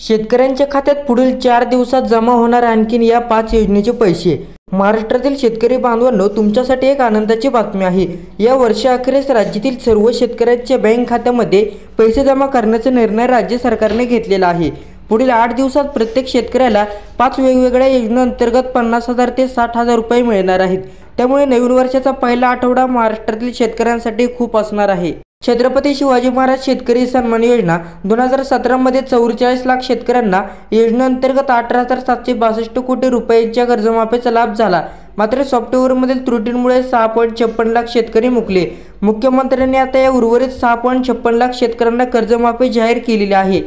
शेतकऱ्यांच्या खात्यात पुढील 4 दिवसात जमा होणार आणखीन या 5 योजनेचे पैसे। महाराष्ट्रातील शेतकरी बांधवांनो, तुमच्यासाठी एक आनंदाची बातमी आहे। या वर्षाअखेरीस राज्यातील सर्व शेतकऱ्यांच्या बँक खात्यामध्ये पैसे जमा करण्याचा निर्णय राज्य सरकारने घेतलेला आहे। पुढील 8 दिवसात प्रत्येक शेतकऱ्याला 5 वेगवेगळ्या योजनांतर्गत 50,000 ते 60,000 रुपये मिळणार आहेत। त्यामुळे नवीन वर्षाचा पहिला आठवडा महाराष्ट्रातील शेतकऱ्यांसाठी खूप असणार आहे। छत्रपती शिवाजी महाराज शेतकरी सन्मान योजना 2017 मध्ये 44 लाख शेतकऱ्यांना योजनेअंतर्गत 18,762 कोटी रुपयांच्या कर्जमाफीचा लाभ झाला। मात्र सॉफ्टवेअरमधील त्रुटींमुळे 6.56 लाख शेतकरी मुकले। मुख्यमंत्र्यांनी आता या उर्वरित 6.56 लाख शेतकऱ्यांना कर्जमाफी जाहीर केलेली आहे।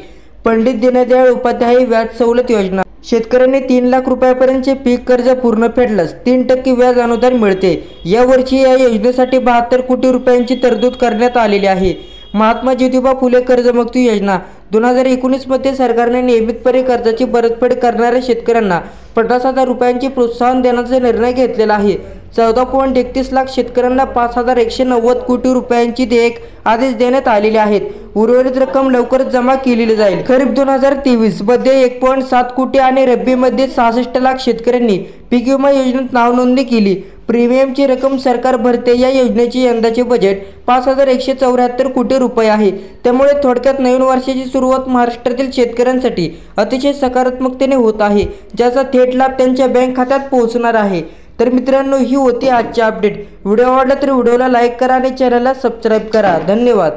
पंडित दीनदयाळ उपाध्याय व्याज सवलत योजना, शेतकऱ्यांनी 3 लाख रुपयांपर्यंतचे पीक कर्ज पूर्ण फेडल्यास 3% व्याज अनुदान मिळते। या वर्षी या योजनेसाठी 72 कोटी रुपयांची तरतूद करण्यात आलेली आहे। महात्मा ज्योतिबा फुले कर्जमुक्ती योजना 2019 मध्ये सरकारने नियमितपणे कर्जाची परतफेड करणाऱ्या शेतकऱ्यांना 50,000 रुपयांची प्रोत्साहन देण्याचा निर्णय घेतलेला आहे। 14.31 लाख शेतकऱ्यांना 5,190 कोटी रुपयांची देयक आदेश देण्यात आलेले आहेत। उर्वरित रक्कम लवकरच जमा केलेली जाईल। खरीप 2023 मध्ये 1.7 कोटी आणि रब्बी मध्ये 66 लाख शेतकऱ्यांनी पीक विमा योजनेत नाव नोंदणी केली। प्रीमियमची रक्कम सरकार भरते। या योजनेचे यंदाचे बजेट 5,174 कोटी रुपये आहे। त्यामुळे थोडक्यात नवीन वर्षाची सुरुवात महाराष्ट्रातील शेतकऱ्यांसाठी अतिशय सकारात्मकतेने होत आहे, ज्याचा थेट लाभ त्यांच्या बँक खात्यात पोहोचणार आहे। तर मित्रांनो, ही होती आजची अपडेट। व्हिडिओ आवडला तर व्हिडिओला लाईक करा आणि चॅनलला सबस्क्राईब करा। धन्यवाद।